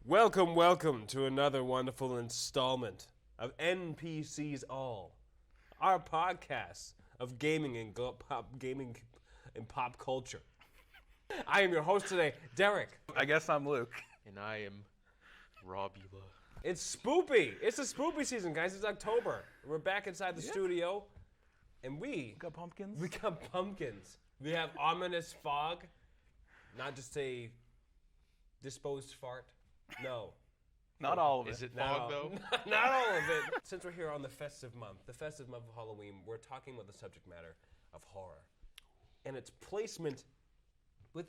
Welcome to another wonderful installment of NPCs All, our podcast of gaming and pop culture. I am your host today, Derek. I guess I'm Luke. And I am Robula. It's spoopy. It's the spoopy season, guys. It's October. We're back inside the studio, and we got pumpkins. We got pumpkins. We have ominous fog, not just a disposed fart. No. Not all of it. Is it fog, though? Not all of it. Since we're here on the festive month of Halloween, we're talking about the subject matter of horror and its placement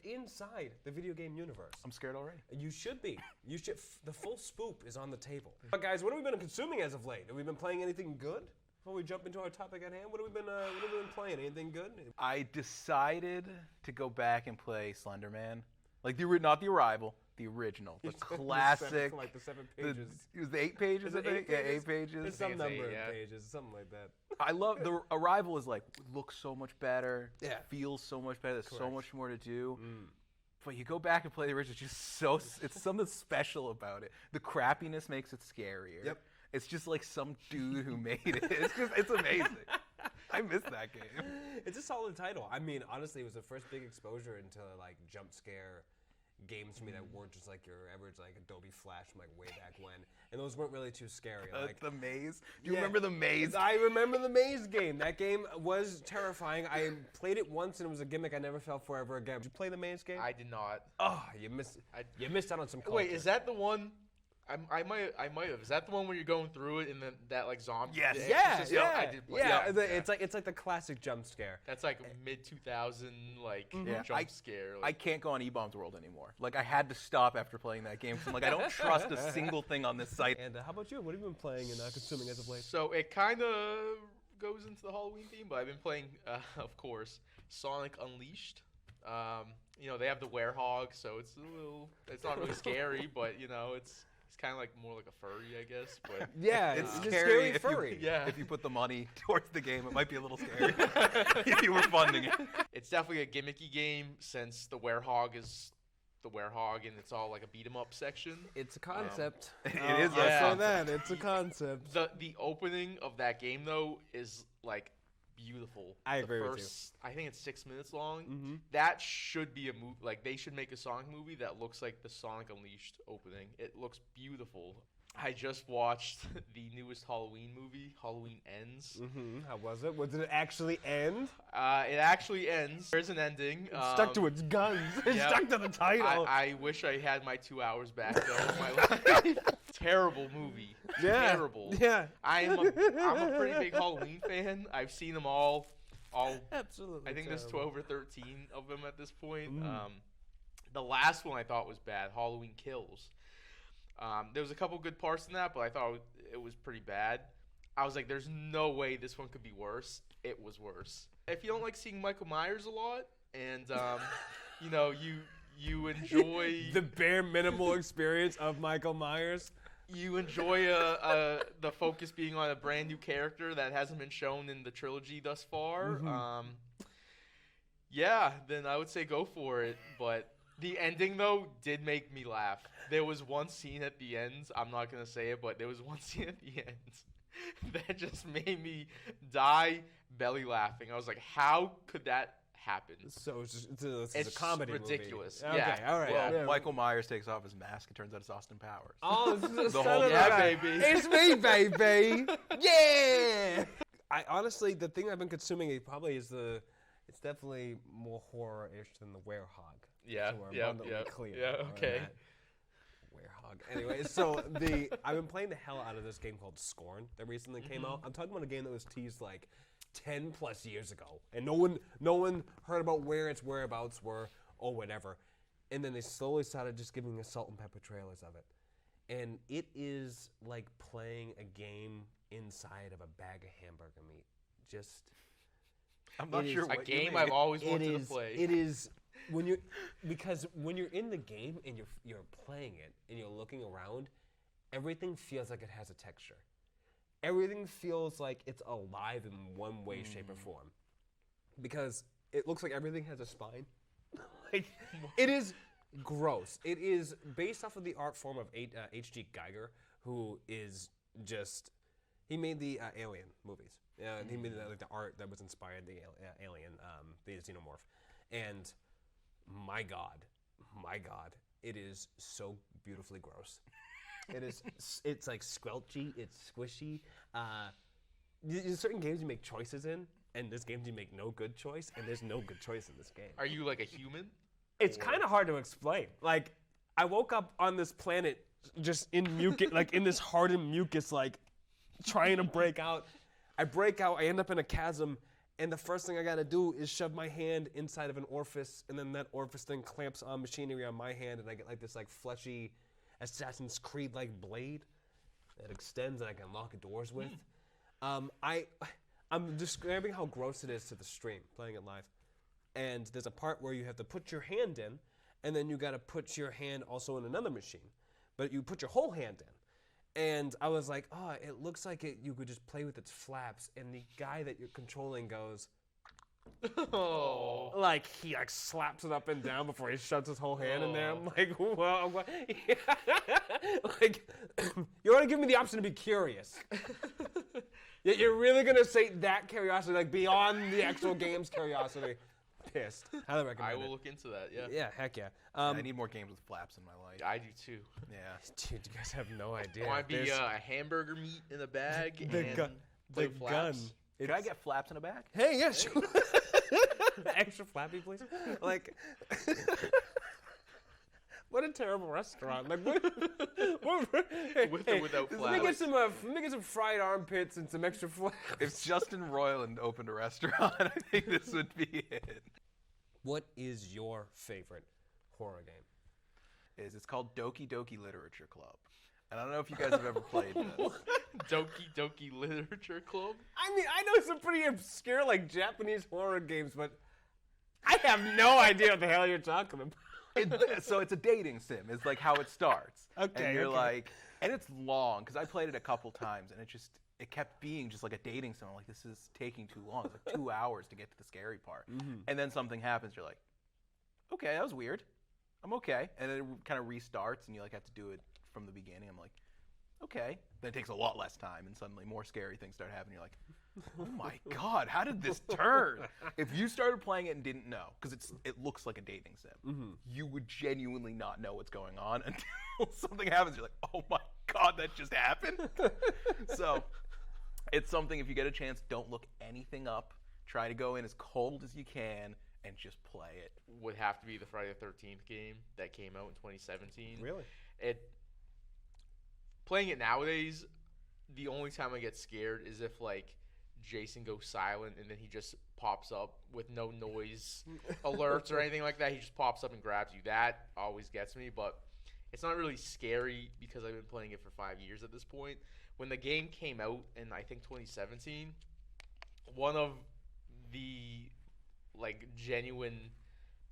inside the video game universe. I'm scared already. You should be. You should. The full spoop is on the table. But guys, what have we been consuming as of late? Have we been playing anything good? Before we jump into our topic at hand, what have we been playing? Anything good? I decided to go back and play Slender Man, like not the Arrival. The original, the classic. The 7 pages. It was the 8 pages, I think. Yeah, 8 pages. It's some number of pages, something like that. I love the Arrival. Is looks so much better. Yeah. Feels so much better. There's so much more to do. Mm. But you go back and play the original. It's just it's something special about it. The crappiness makes it scarier. Yep. It's just like some dude who made it. It's amazing. I miss that game. It's a solid title. I mean, honestly, it was the first big exposure into jump scare games for me that weren't just like your average Adobe Flash from way back when, and those weren't really too scary. The maze. Do you remember the maze? I remember the maze game. That game was terrifying. I played it once and it was a gimmick I never fell for ever again. Did you play the maze game? I did not. Oh, you missed out on some culture. Wait, is that the one? I might have. Is that the one where you're going through it and then that zombie? Yes. Yeah. I did play. Yeah. It's like the classic jump scare. That's mid 2000 jump scare. I can't go on E-Bombs World anymore. I had to stop after playing that game. So I don't trust a single thing on this site. And how about you? What have you been playing and consuming as of late? So it kind of goes into the Halloween theme, but I've been playing, of course, Sonic Unleashed. They have the werehog, so it's not really scary, but it's kind of more like a furry, I guess. But yeah, it's scary furry. If you put the money towards the game, it might be a little scary if you were funding it. It's definitely a gimmicky game since the werehog is the werehog and it's all a beat 'em up section. It's a concept. It is. I'll say that it's a concept. The opening of that game though is beautiful. I agree with you. I think it's 6 minutes long. Mm-hmm. That should be a movie. They should make a Sonic movie that looks like the Sonic Unleashed opening. It looks beautiful. I just watched the newest Halloween movie, Halloween Ends. Mm-hmm. How was it? Did it actually end? It actually ends. There's an ending. It's stuck to its guns. It's stuck to the title. I wish I had my 2 hours back though of my life. Terrible movie. Yeah. Terrible. Yeah. I'm a pretty big Halloween fan. I've seen them all. Absolutely. I think there's 12 or 13 of them at this point. Mm. The last one I thought was bad, Halloween Kills. There was a couple good parts in that, but I thought it was pretty bad. I was like, there's no way this one could be worse. It was worse. If you don't like seeing Michael Myers a lot, and you enjoy the bare minimal experience of Michael Myers. You enjoy the focus being on a brand new character that hasn't been shown in the trilogy thus far. Mm-hmm. Then I would say go for it. But the ending, though, did make me laugh. There was one scene at the end. I'm not going to say it, but there was one scene at the end that just made me die belly laughing. I was like, how could that happen? So it's a comedy ridiculous. movie. Yeah. Okay, all right. Well, Michael Myers takes off his mask and turns out it's Austin Powers. Oh, this is the whole baby. It's me, baby. Yeah. I honestly, the thing I've been consuming it's definitely more horror-ish than the werehog. Yeah. So we're Yeah. abundantly clear. Yeah. Okay. Werehog. Anyway, so I've been playing the hell out of this game called Scorn that recently came out. I'm talking about a game that was teased 10 plus years ago, and no one heard about where its whereabouts were or whatever. And then they slowly started just giving us salt and pepper trailers of it. And it is like playing a game inside of a bag of hamburger meat. I'm not sure what a game I've always wanted to play. It is when you're in the game and you're playing it and you're looking around, everything feels like it has a texture. Everything feels like it's alive in one way, shape, or form. Because it looks like everything has a spine. Like, it is gross. It is based off of the art form of H.G. Geiger, who is just he made the Alien movies. He made the art that was inspired the Alien, the Xenomorph, and my God, it is so beautifully gross. It's like squelchy, it's squishy. There's certain games you make choices in, and this game you make no good choice, and there's no good choice in this game. Are you like a human? It's kind of hard to explain. Like, I woke up on this planet just in mucus, like in this hardened mucus, like trying to break out. I break out, I end up in a chasm, and the first thing I gotta do is shove my hand inside of an orifice, and then that orifice then clamps on machinery on my hand, and I get like this like fleshy Assassin's Creed-like blade that extends and I can lock doors with. I'm describing how gross it is to the stream, playing it live. And there's a part where you have to put your hand in, and then you gotta put your hand also in another machine. But you put your whole hand in. And I was like, oh, it looks like you could just play with its flaps. And the guy that you're controlling goes, Oh. like he like slaps it up and down before he shoves his whole hand in there. I'm like, well, like you want to give me the option to be curious. You're really gonna say that curiosity, like beyond the actual game's curiosity? Pissed. Highly recommend I will it. look into that. Yeah. Yeah, heck yeah. I need more games with flaps in my life. I do too. Yeah. Dude, you guys have no idea. I want to be There's- a hamburger meat in a bag the and gun. play The with gun. flaps. Could I get flaps in a bag? Hey, yeah, sure. Extra flappy, please. Like, what a terrible restaurant. Like, what hey, With or without Let me flaps. get some fried armpits and some extra flaps. If Justin Roiland opened a restaurant, I think this would be it. What is your favorite horror game? It's called Doki Doki Literature Club. And I don't know if you guys have ever played this. Doki Doki Literature Club. I mean, I know some pretty obscure, like, Japanese horror games, but I have no idea what the hell you're talking about. So it's a dating sim. It's like how it starts. Okay, And you're okay. like, and it's long because I played it a couple times, and it kept being just like a dating sim. I'm like, this is taking too long. It's like 2 hours to get to the scary part, and then something happens. You're like, okay, that was weird. I'm okay, and then it kind of restarts, and you like have to do it from the beginning. I'm like, okay. Then it takes a lot less time, and suddenly more scary things start happening. You're like, oh my god, how did this turn? If you started playing it and didn't know, because it looks like a dating sim, you would genuinely not know what's going on until something happens. You're like, oh my god, that just happened. So it's something, if you get a chance, don't look anything up. Try to go in as cold as you can and just play it. Would have to be the Friday the 13th game that came out in 2017. Really? Playing it nowadays, the only time I get scared is if like Jason goes silent and then he just pops up with no noise alerts or anything like that. He just pops up and grabs you. That always gets me, but it's not really scary because I've been playing it for 5 years at this point. When the game came out in, I think, 2017, one of the like genuine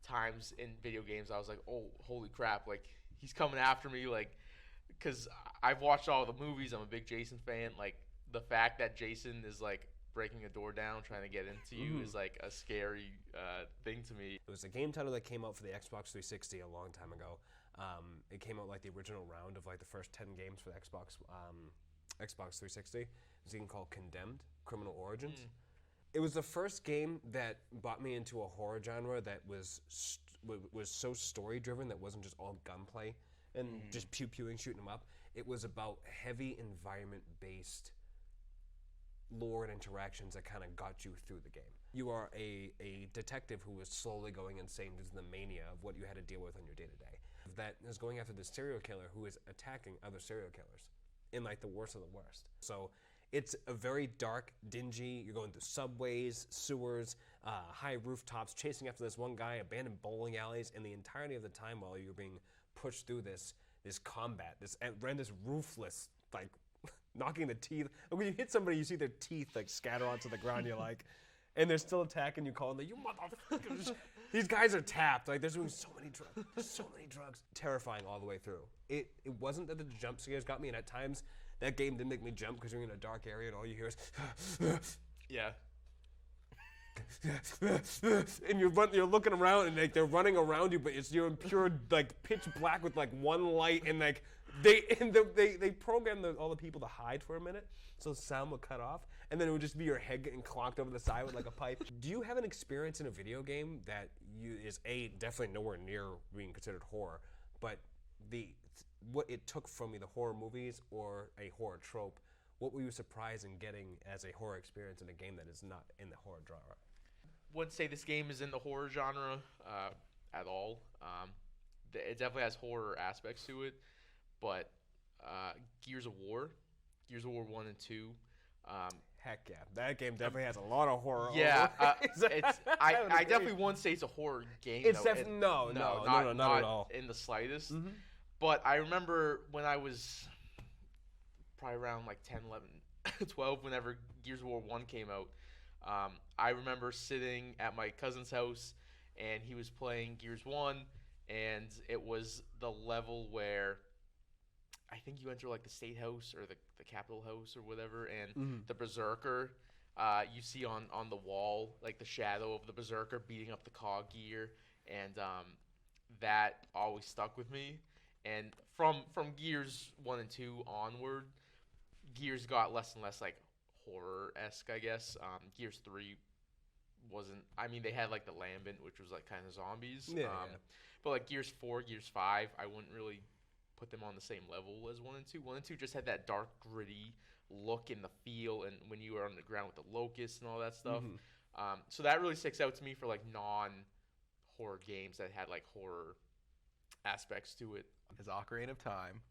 times in video games I was like, oh, holy crap, like he's coming after me, like, because I've watched all the movies. I'm a big Jason fan. Like, the fact that Jason is like breaking a door down trying to get into you is like a scary thing to me. It was a game title that came out for the Xbox 360 a long time ago. It came out like the original round of like the first 10 games for the Xbox 360. It was a game called Condemned: Criminal Origins. It was the first game that brought me into a horror genre that was so story driven, that wasn't just all gunplay and just pew-pewing, shooting them up. It was about heavy environment based lore and interactions that kind of got you through the game. You are a detective who is slowly going insane due to the mania of what you had to deal with on your day-to-day. That is going after this serial killer who is attacking other serial killers in like the worst of the worst. So it's a very dark, dingy, you're going through subways, sewers, high rooftops, chasing after this one guy, abandoned bowling alleys, and the entirety of the time while you're being pushed through this combat, this ruthless, like, knocking the teeth. When you hit somebody, you see their teeth like scatter onto the ground. You're like, and they're still attacking you, calling them, you motherfuckers. These guys are tapped. Like, they're doing so many drugs. Terrifying all the way through. It wasn't that the jump scares got me, and at times that game did make me jump because you're in a dark area and all you hear is Yeah. and you're looking around, and like they're running around you, but you're in pure like pitch black with like one light, and like they programmed all the people to hide for a minute, so the sound would cut off, and then it would just be your head getting clonked over the side with like a pipe. Do you have an experience in a video game that is definitely nowhere near being considered horror, but what it took from either horror movies or a horror trope? What were you surprised in getting as a horror experience in a game that is not in the horror genre? Wouldn't say this game is in the horror genre at all. It definitely has horror aspects to it, but Gears of War 1 and 2. Heck yeah, that game definitely has a lot of horror. Yeah, I definitely wouldn't say it's a horror game. It's definitely not at all in the slightest. Mm-hmm. But I remember when I was probably around like 10, 11, 12, whenever Gears of War 1 came out. I remember sitting at my cousin's house, and he was playing Gears 1, and it was the level where I think you enter like the State House or the Capitol House or whatever, and the Berserker, you see on the wall, like the shadow of the Berserker beating up the cog gear, and that always stuck with me. And from Gears 1 and 2 onward, Gears got less and less like horror-esque, I guess. Gears 3 wasn't. I mean, they had like the Lambent, which was like kind of zombies. Yeah, But like Gears 4, Gears 5, I wouldn't really put them on the same level as 1 and 2. 1 and 2 just had that dark, gritty look and the feel, and when you were on the ground with the locusts and all that stuff. So that really sticks out to me for like non-horror games that had like horror aspects to it. Is Ocarina of Time,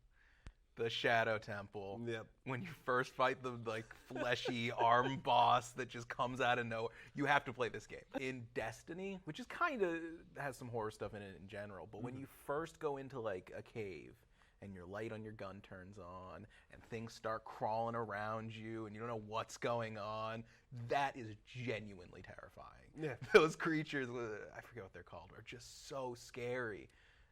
the Shadow Temple. Yep. When you first fight the like fleshy arm boss that just comes out of nowhere, you have to play this game. In Destiny, which is kind of has some horror stuff in it in general, but when you first go into like a cave and your light on your gun turns on and things start crawling around you and you don't know what's going on, that is genuinely terrifying. Yeah. Those creatures, I forget what they're called, are just so scary.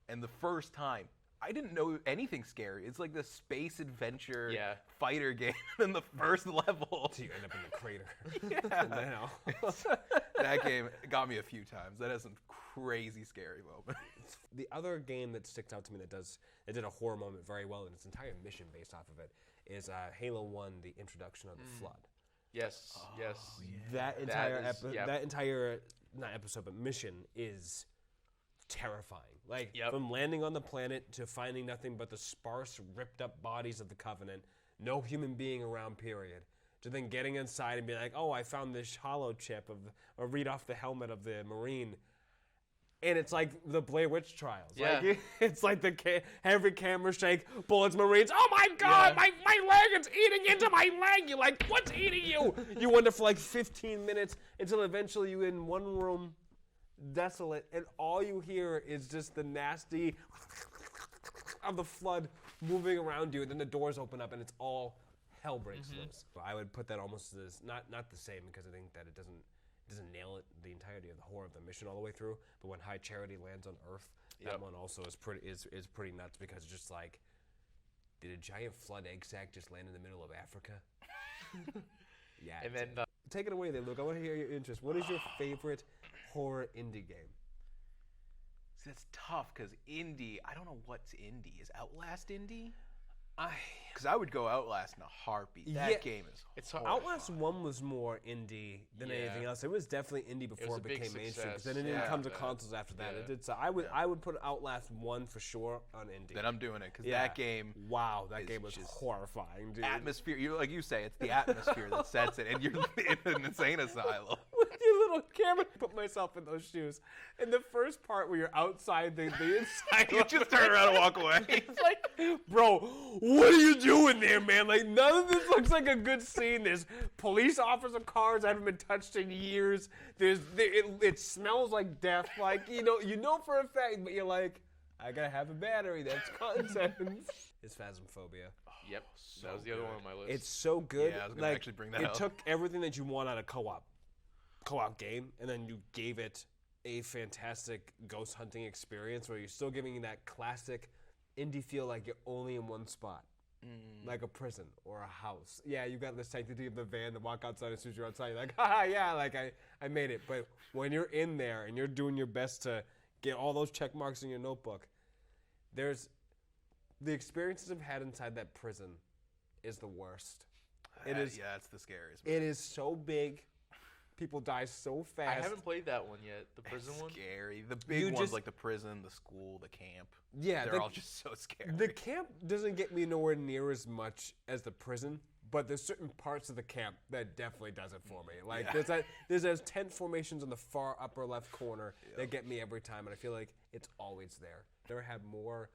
And the first time, I didn't know anything scary. It's like the space adventure fighter game in the first level. So you end up in the crater. Yeah. That game got me a few times. That has some crazy scary moments. The other game that sticks out to me that did a horror moment very well, and its entire mission based off of it, is Halo 1, the introduction of the Flood. Yes, yes. Yeah. That entire not episode, but mission is terrifying. Like, from landing on the planet to finding nothing but the sparse, ripped up bodies of the Covenant, no human being around, period, to then getting inside and being like, oh, I found this hollow chip or read off the helmet of the Marine. And it's like the Blair Witch trials. Yeah. Like, it's like every camera shake, bullets, Marines. Oh my God, my leg, it's eating into my leg. You're like, what's eating you? You wonder for like 15 minutes until eventually you're in one room, desolate, and all you hear is just the nasty of the Flood moving around you, and then the doors open up and it's all hell breaks loose. I would put that almost as not the same, because I think that it doesn't nail it the entirety of the horror of the mission all the way through. But when High Charity lands on Earth, that one also is pretty nuts, because it's just like, did a giant flood egg sac just land in the middle of Africa? Yeah. And then take it away, then, Luke. I want to hear your interest. What is your favorite horror indie game? See, that's tough, because indie, I don't know what's indie. Is Outlast indie? Because I would go Outlast in a heartbeat. That game is Outlast 1 was more indie than anything else. It was definitely indie before it became mainstream, because then it didn't come to consoles after that. It did. So I would put Outlast 1 for sure on indie. Then I'm doing it, because that game. Wow, that game was horrifying, dude. Atmosphere, like you say, it's the atmosphere that sets it, and you're in an insane asylum. With your little camera, put myself in those shoes. And the first part where you're outside the inside, you just turn around and walk away. It's like, bro, what are you doing there, man? Like, none of this looks like a good scene. There's police officer cars that haven't been touched in years. It smells like death. Like, you know for a fact, but you're like, I gotta have a battery. That's content. It's Phasmophobia. Yep, that was the other one on my list. It's so good. Yeah, I was gonna actually bring that up. It took everything that you want out of co-op game, and then you gave it a fantastic ghost hunting experience where you're still giving you that classic indie feel, like you're only in one spot. like a prison or a house. Yeah, you got the sanctity of the van to walk outside as soon as you're outside. You're like, haha, yeah, like I made it. But when you're in there and you're doing your best to get all those check marks in your notebook, there's the experiences I've had inside that prison is the worst. It is. Yeah, it's the scariest. It is so big. People die so fast. I haven't played that one yet. The prison one. Scary. The big ones like the prison, the school, the camp. Yeah, they're all just so scary. The camp doesn't get me nowhere near as much as the prison, but there's certain parts of the camp that definitely does it for me. Like there's those tent formations in the far upper left corner that get me every time, and I feel like it's always there. Never had more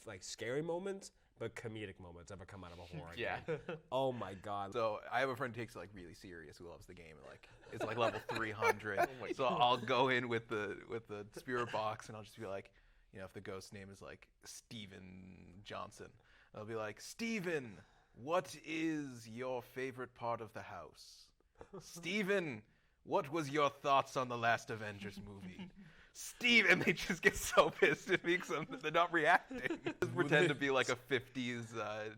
like scary moments, but comedic moments ever come out of a horror game. Oh my god. So I have a friend who takes it like really serious, who loves the game, and like it's like level 300. So I'll go in with the spirit box, and I'll just be like, you know, if the ghost name is like Steven Johnson, I'll be like, Steven, what is your favorite part of the house? Steven, what was your thoughts on the last Avengers movie? Steve, and they just get so pissed at me because they're not reacting. Just pretend to be like a 50s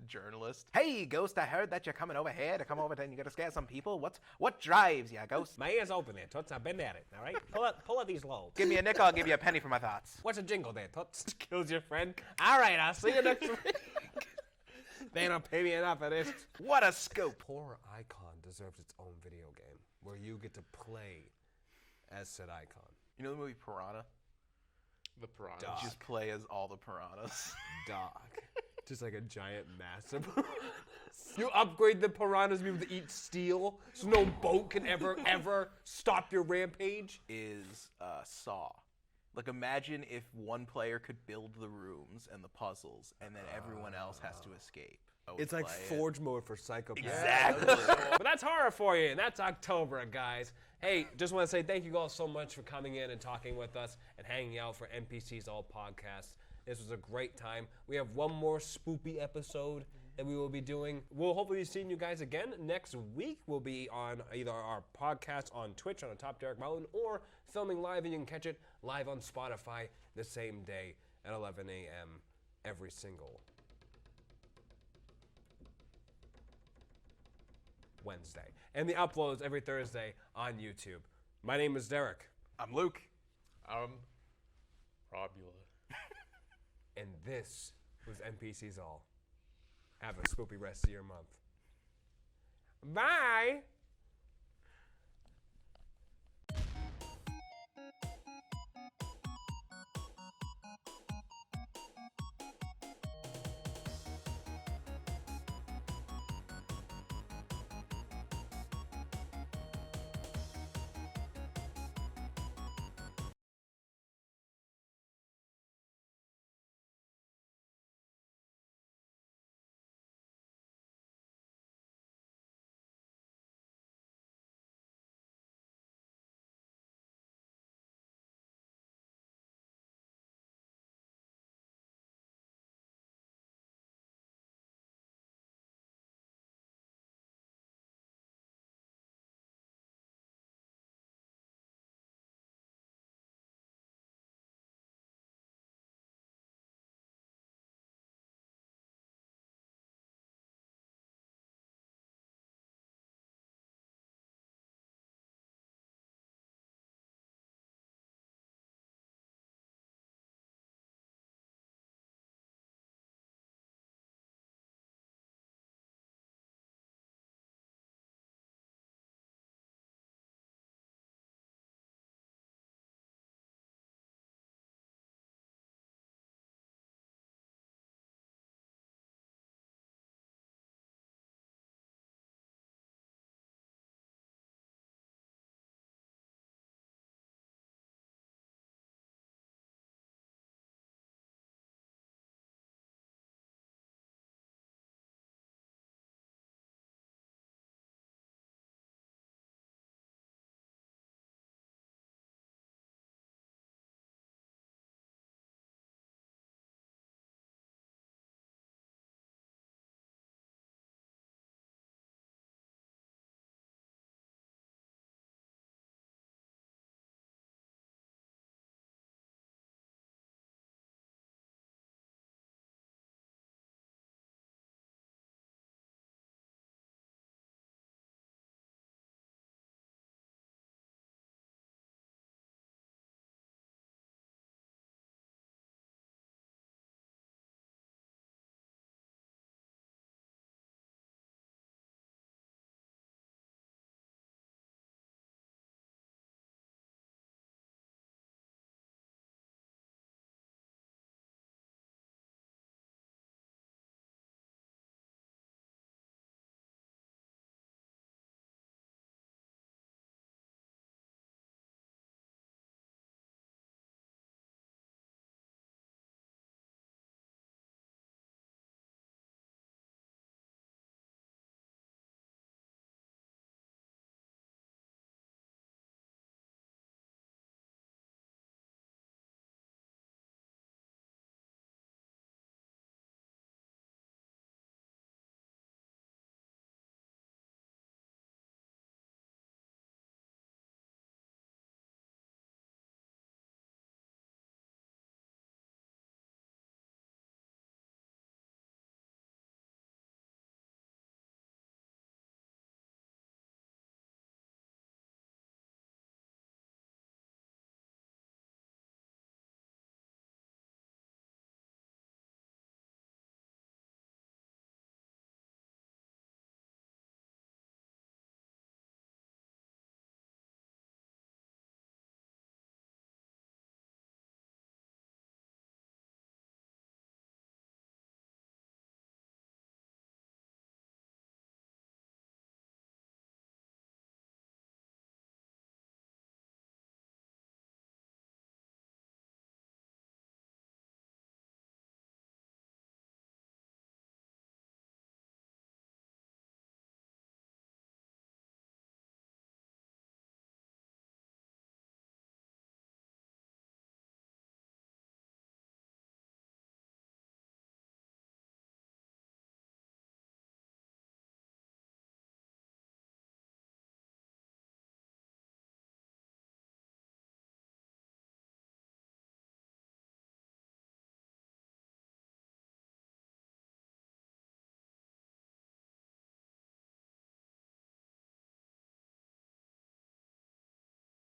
journalist. Hey, Ghost, I heard that you're coming over here to come over and you're going to scare some people. What drives you, Ghost? My ears open there, Toots. I've been at it, all right? Pull up these loads. Give me a nickel, I'll give you a penny for my thoughts. What's a jingle there, Toots? Kills your friend. All right, I'll see you next week. They don't pay me enough for this. What a scoop. Horror Icon deserves its own video game where you get to play as said icon. You know the movie Piranha? The Piranha. Dog. Just play as all the piranhas. Dog. Just like a giant mass of piranhas. You upgrade the piranhas to be able to eat steel so no boat can ever stop your rampage. Is Saw. Like imagine if one player could build the rooms and the puzzles and then everyone else has to escape. It's like Forge mode for psychopaths. Exactly. But that's horror for you, and that's October, guys. Hey, just want to say thank you all so much for coming in and talking with us and hanging out for NPCs All Podcast. This was a great time. We have one more spoopy episode that we will be doing. We'll hopefully be seeing you guys again next week. We'll be on either our podcast on Twitch on AtopDerekmountain or filming live, and you can catch it live on Spotify the same day at 11 a.m. every single Wednesday. And the uploads every Thursday on YouTube. My name is Derek. I'm Luke. I'm Robula. And this was NPCs All. Have a spoopy rest of your month. Bye!